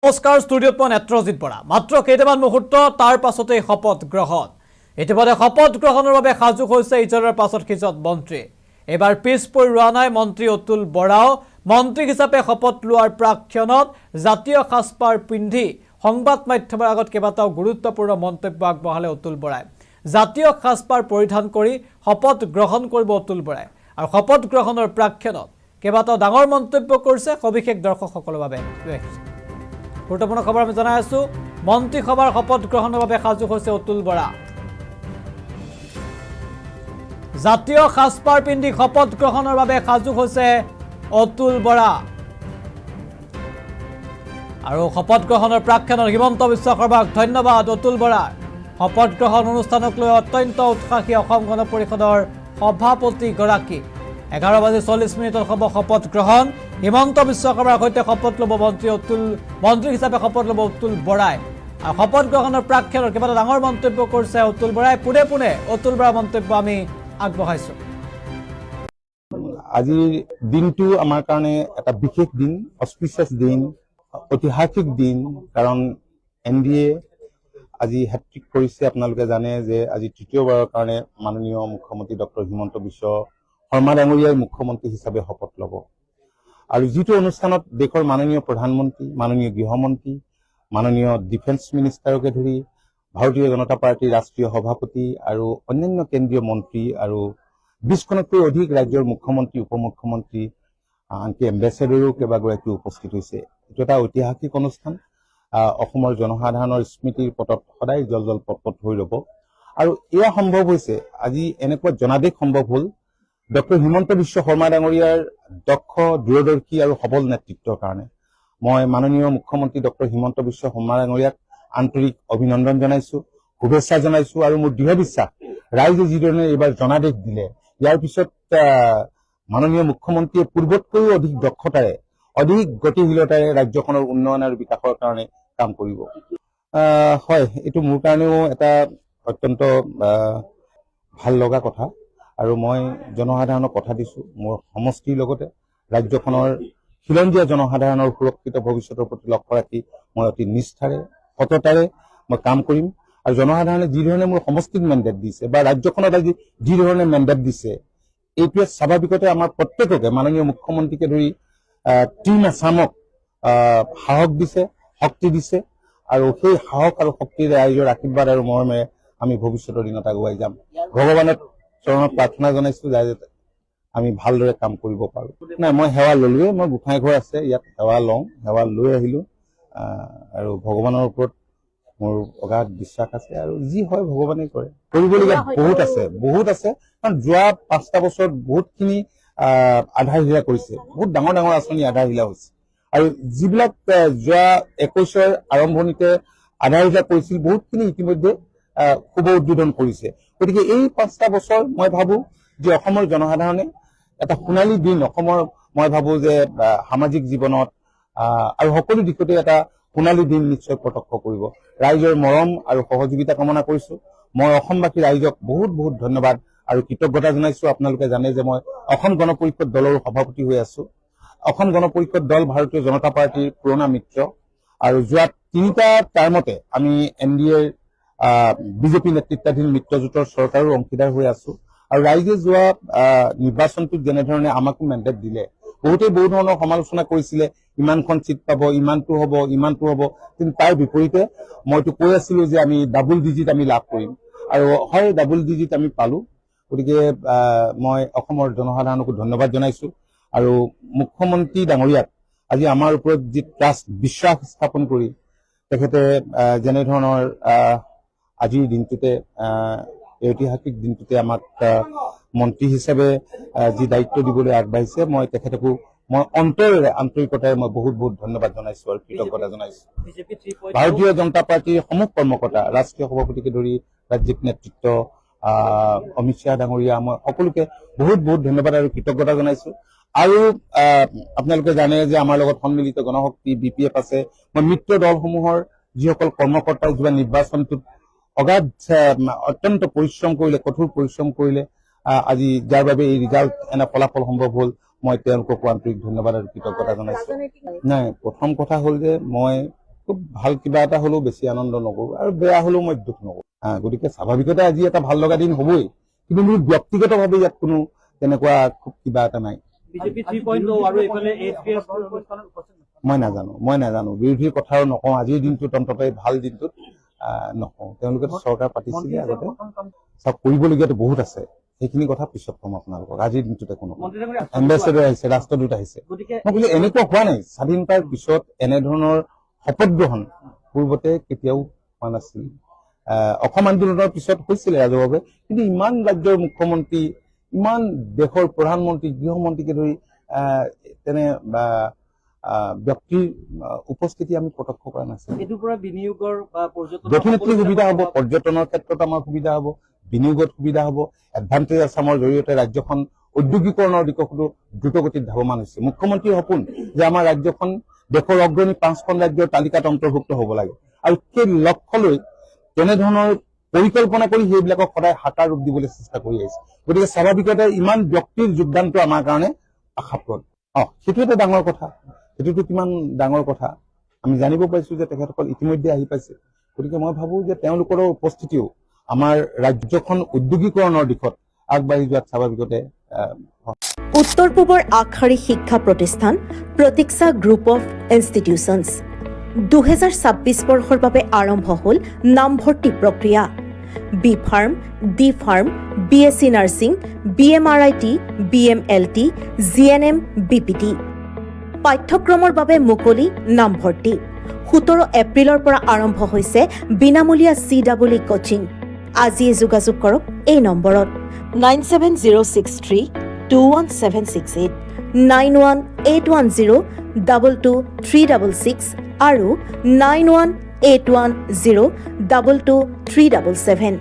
নমস্কাৰ ষ্টুডিঅ'ত মই নেত্ৰজিৎ বৰা মাত্ৰ কেইটামান মুহূৰ্ত তাৰ পাছতেই শপত গ্ৰহণ ইতিমধ্যে শপত গ্ৰহণৰ বাবে সাজু হৈছে ইজনৰ পাছত সিজন মন্ত্ৰী এবাৰ পিছ পৰি ৰোৱা নাই মন্ত্ৰী অতুল বৰাও মন্ত্ৰী হিচাপে শপত লোৱাৰ প্ৰাক্ষণত জাতীয় সাজপাৰ পিন্ধি সংবাদ মাধ্যমৰ আগত কেইবাটাও গুৰুত্বপূৰ্ণ মন্তব্য আগবঢ়ালে অতুল বৰাই জাতীয় সাজপাৰ পৰিধান কৰি শপত গ্ৰহণ কৰিব অতুল বৰাই আৰু শপত গ্ৰহণৰ প্ৰাক্ষণত কেইবাটাও ডাঙৰ মন্তব্য কৰিছে সবিশেষ দৰ্শকসকলৰ বাবে গুৰুত্বপূৰ্ণ খবৰ আমি জনাই আছো মন্ত্ৰীসভাৰ শপত গ্ৰহণৰ বাবে সাজু হৈছে অতুল বৰা জাতীয় সাজপাৰ পিন্ধি শপত গ্ৰহণৰ বাবে সাজু হৈছে অতুল বৰা আৰু শপত গ্ৰহণৰ প্ৰাক্ষণত হিমন্ত বিশ্ব শৰ্মাক ধন্যবাদ অতুল বৰা শপত গ্ৰহণ অনুষ্ঠানক লৈ অত্যন্ত উৎসাহী অসম গণ পৰিষদৰ সভাপতি গৰাকী 11:40 হ'ব শপত গ্ৰহণ হিমন্ত বিশ্ব শৰ্মাৰ সৈতে শপত ল'ব মন্ত্ৰী হিচাপে শপত ল'ব অতুল বৰাই আৰু শপত গ্ৰহণৰ প্ৰাক্ষণত কেইবাটা ডাঙৰ মন্তব্য কৰিছে অতুল বৰাই পুনে পুনে অতুল বৰাৰ মন্তব্য আমি আগবঢ়াইছো আজিৰ দিনটো আমাৰ কাৰণে এটা বিশেষ দিন অস্পিচিয়াছ দিন ঐতিহাসিক দিন কাৰণ এনডিএ আজি হেট্ৰিক কৰিছে আপোনালোকে জানে যে আজি তৃতীয়বাৰৰ কাৰণে মাননীয় মুখ্যমন্ত্ৰী ডক্টৰ হিমন্ত বিশ্ব শৰ্মা ডাঙৰীয়াই মুখ্যমন্ত্ৰী হিচাপে শপত ল'ব আৰু যিটো অনুষ্ঠানত দেশৰ মাননীয় প্ৰধানমন্ত্ৰী মাননীয় গৃহমন্ত্ৰী মাননীয় ডিফেন্স মিনিষ্টাৰকে ধৰি ভাৰতীয় জনতা পাৰ্টীৰ ৰাষ্ট্ৰীয় সভাপতি আৰু অন্যান্য কেন্দ্ৰীয় মন্ত্ৰী আৰু 20খনতকৈ অধিক ৰাজ্যৰ মুখ্যমন্ত্ৰী উপমুখ্যমন্ত্ৰী আনকি এম্বেচেডৰো কেইবাগৰাকী উপস্থিত হৈছে এইটো এটা ঐতিহাসিক অনুষ্ঠান অসমৰ জনসাধাৰণৰ স্মৃতিৰ পটত সদায় জল পটপট হৈ ৰ'ব আৰু এয়া সম্ভৱ হৈছে আজি এনেকুৱা জনাদেশ সম্ভৱ হ'ল ডক্টৰ হিমন্ত বিশ্ব শৰ্মা ডাঙৰীয়াৰ দক্ষ দূৰদৰ্শী আৰু সবল নেতৃত্বৰ কাৰণে মই মাননীয় মুখ্যমন্ত্ৰী ডক্টৰ হিমন্ত বিশ্ব শৰ্মা ডাঙৰীয়াক আন্তৰিক অভিনন্দন জনাইছো শুভেচ্ছা জনাইছো আৰু মোৰ দৃঢ় বিশ্বাস ৰাইজে যিধৰণে এইবাৰ জনাদেশ দিলে ইয়াৰ পিছত মাননীয় মুখ্যমন্ত্ৰীয়ে পূৰ্বতকৈও অধিক দক্ষতাৰে অধিক গতিশীলতাৰে ৰাজ্যখনৰ উন্নয়ন আৰু বিকাশৰ কাৰণে কাম কৰিব হয় এইটো মোৰ কাৰণেও এটা অত্যন্ত ভাল লগা কথা আৰু মই জনসাধাৰণক কথা দিছো মোৰ সমষ্টিৰ লগতে ৰাজ্যখনৰ খিলঞ্জীয়া জনসাধাৰণৰ সুৰক্ষিত ভৱিষ্যতৰ প্ৰতি লক্ষ্য ৰাখি মই অতি নিষ্ঠাৰে সততাৰে মই কাম কৰিম আৰু জনসাধাৰণে যি ধৰণে মোৰ সমষ্টিক মেণ্ডেট দিছে বা ৰাজ্যখনত আজি যি ধৰণে মেণ্ডেট দিছে এইটোৱে স্বাভাৱিকতে আমাৰ প্ৰত্যেককে মাননীয় মুখ্যমন্ত্ৰীকে ধৰি টিম আছামক সাহস দিছে শক্তি দিছে আৰু সেই সাহস আৰু শক্তিৰে ৰাইজৰ আশীৰ্বাদ আৰু মৰমেৰে আমি ভৱিষ্যতৰ দিনত আগুৱাই যাম ভগৱানক চৰণত প্ৰাৰ্থনা জনাইছো যাতে আমি ভালদৰে কাম কৰিব পাৰো নাই মই সেৱা ললোৱে মই গোসাঁই ঘৰ আছে ইয়াত সেৱা লওঁ সেৱা লৈ আহিলো আৰু ভগৱানৰ ওপৰত মোৰ অগাধ বিশ্বাস আছে আৰু যি হয় ভগৱানে কৰে কৰিবলগীয়া বহুত আছে কাৰণ যোৱা 5টা বছৰত বহুতখিনি আধাৰশিলা কৰিছে বহুত ডাঙৰ ডাঙৰ আঁচনি আধাৰশিলা হৈছে আৰু যিবিলাক যোৱা 21ৰ আৰম্ভণিতে আধাৰশিলা কৰিছিল বহুতখিনি ইতিমধ্যে শুভ উদ্বোধন কৰিছে গতিকে এই 5টা বছৰ মই ভাবো যে অসমৰ জনসাধাৰণে এটা সোণালী দিন অসমৰ মই ভাবো যে সামাজিক জীৱনত আৰু সকলো দিশতে এটা সোণালী দিন নিশ্চয় প্ৰত্যক্ষ কৰিব ৰাইজৰ মৰম আৰু সহযোগিতা কামনা কৰিছো মই অসমবাসী ৰাইজক বহুত বহুত ধন্যবাদ আৰু কৃতজ্ঞতা জনাইছো আপোনালোকে জানে যে মই অসম গণ পৰিষদ দলৰ সভাপতি হৈ আছো অসম গণ পৰিষদ দল ভাৰতীয় জনতা পাৰ্টীৰ পুৰণা মিত্ৰ আৰু যোৱা 3টা টাৰ্মতে আমি এনডিএৰ বিজেপি নেতৃত্বাধীন মিত্ৰজোঁটৰ চৰকাৰৰ অংশীদাৰ হৈ আছো আৰু ৰাইজে যোৱা নিৰ্বাচনটোত যেনেধৰণে আমাকো মেণ্ডেট দিলে বহুতেই বহু ধৰণৰ সমালোচনা কৰিছিলে ইমানখন চিট পাব ইমানটো হ'ব কিন্তু তাৰ বিপৰীতে মইতো কৈ আছিলো যে আমি ডাবল ডিজিট আমি লাভ কৰিম আৰু হয় ডাবল ডিজিট আমি পালো গতিকে মই অসমৰ জনসাধাৰণকো ধন্যবাদ জনাইছো আৰু মুখ্যমন্ত্ৰী ডাঙৰীয়াক আজি আমাৰ ওপৰত যি ট্ৰাষ্ট বিশ্বাস স্থাপন কৰি তেখেতে যেনেধৰণৰ আজিৰ দিনটোতে ঐতিহাসিক দিনটোতে আমাক মন্ত্ৰী হিচাপে যি দায়িত্ব দিবলৈ আগবাঢ়িছে মই তেখেতকো মই অন্তৰেৰে আন্তৰিকতাৰে মই বহুত বহুত ধন্যবাদ জনাইছো আৰু কৃতজ্ঞতা জনাইছো ভাৰতীয় জনতা পাৰ্টীৰ সমূহ কৰ্মকৰ্তা ৰাষ্ট্ৰীয় সভাপতিকে ধৰি ৰাজ্যিক নেতৃত্ব অমিত শ্বাহ ডাঙৰীয়া মই সকলোকে বহুত বহুত ধন্যবাদ আৰু কৃতজ্ঞতা জনাইছো আৰু আপোনালোকে জানে যে আমাৰ লগত সন্মিলিত গণশক্তি বিপিএফ আছে মই মিত্ৰ দলসমূহৰ যিসকল কৰ্মকৰ্তাই যোৱা নিৰ্বাচনটোত অগাধ অত্যন্ত পৰিশ্ৰম কৰিলে কঠোৰ পৰিশ্ৰম কৰিলে আজি যাৰ বাবে এই ৰিজাল্ট এনে ফলাফল সম্ভৱ হ'ল মই তেওঁলোকক আন্তৰিক ধন্যবাদ আৰু কৃতজ্ঞতা জনাইছো নাই প্ৰথম কথা হ'ল যে মই খুব ভাল কিবা এটা হ'লেও বেছি আনন্দ নকৰোঁ আৰু বেয়া হ'লেও মই দুখ নকৰোঁ। গতিকে স্বাভাৱিকতে আজি এটা ভাল লগা দিন হ'বই, কিন্তু মোৰ ব্যক্তিগতভাৱে ইয়াত কোনো তেনেকুৱা খুব কিবা এটা নাই। মই নাজানো বিৰোধীৰ কথা আৰু নকওঁ। আজিৰ দিনটোত অন্তত এই ভাল দিনটোত নকওঁ। তেওঁলোকে চৰকাৰ পাতিছিলে আগতে, চব কৰিবলগীয়াতো বহুত আছে, সেইখিনি কথা পিছত ক'ম আপোনালোকক। আজিৰ দিনটোতে কোনো এম্বেচেডৰ আহিছে, ৰাষ্ট্ৰদূত আহিছে। মই কৈছো এনেকুৱা হোৱা নাই। স্বাধীনতাৰ পিছত এনেধৰণৰ শপত গ্ৰহণ পূৰ্বতে কেতিয়াও হোৱা নাছিল। অসম আন্দোলনৰ পিছত হৈছিলে ৰাজহুৱাভাৱে, কিন্তু ইমান ৰাজ্যৰ মুখ্যমন্ত্ৰী, ইমান দেশৰ প্ৰধানমন্ত্ৰী, গৃহমন্ত্ৰীকে ধৰি তেনে ব্যক্তিৰ উপস্থিতি আমি প্ৰত্যক্ষ কৰা নাছিলো। এইটোৰ পৰা বিনিয়োগৰ বা পৰ্যটনৰ ডেফিনেটলি সুবিধা হ'ব। পৰ্যটনৰ ক্ষেত্ৰত আমাৰ সুবিধা হ'ব, বিনিয়োগত সুবিধা হ'ব। এডভান্টেজ আছামৰ জৰিয়তে ৰাজ্যখন ঔদ্যোগিকৰণৰ দিশতো দ্ৰুতগতিত ধাৱমান হৈছে। মুখ্যমন্ত্ৰীৰ সপোন যে আমাৰ ৰাজ্যখন দেশৰ অগ্ৰণী 5খন ৰাজ্যৰ তালিকাত অন্তৰ্ভুক্ত হ'ব লাগে, আৰু সেই লক্ষ্যলৈ তেনেধৰণৰ পৰিকল্পনা কৰি সেইবিলাকক সদায় সাকাৰ ৰূপ দিবলৈ চেষ্টা কৰি আহিছে। গতিকে স্বাভাৱিকতে ইমান ব্যক্তিৰ যোগদানটো আমাৰ কাৰণে আশাপ্ৰদ। সেইটো এটা ডাঙৰ কথা। সেইটোতো কিমান ডাঙৰ কথা আমি জানিব পাৰিছো যে তেখেতসকল ইতিমধ্যে আহি পাইছে। গতিকে মই ভাবোঁ যে তেওঁলোকৰ উপস্থিতিও আমাৰ ৰাজ্যখন উদ্যোগীকৰণৰ দিশত আগবাঢ়ি যোৱাত স্বাভাৱিকতে উত্তৰ পূবৰ আগশাৰী শিক্ষা প্ৰতিষ্ঠান প্ৰতীক্ষা গ্ৰুপ অফ ইনষ্টিটিউচনছ 2026 বৰ্ষৰ বাবে আৰম্ভ হ'ল নামভৰ্তি প্ৰক্ৰিয়া। B pharm, D pharm, BSc nursing, BMRIT, BMLT, GNM, BPT। পাঠ্যক্ৰমৰ বাবে মুকলি নামভৰ্তি। 17 এপ্ৰিলৰ পৰা আৰম্ভ হৈছে বিনামূলীয়া CEE কোচিং। আজিয়ে যোগাযোগ কৰক এই নম্বৰত 9706321768, 9181022366 আৰু 9181022377।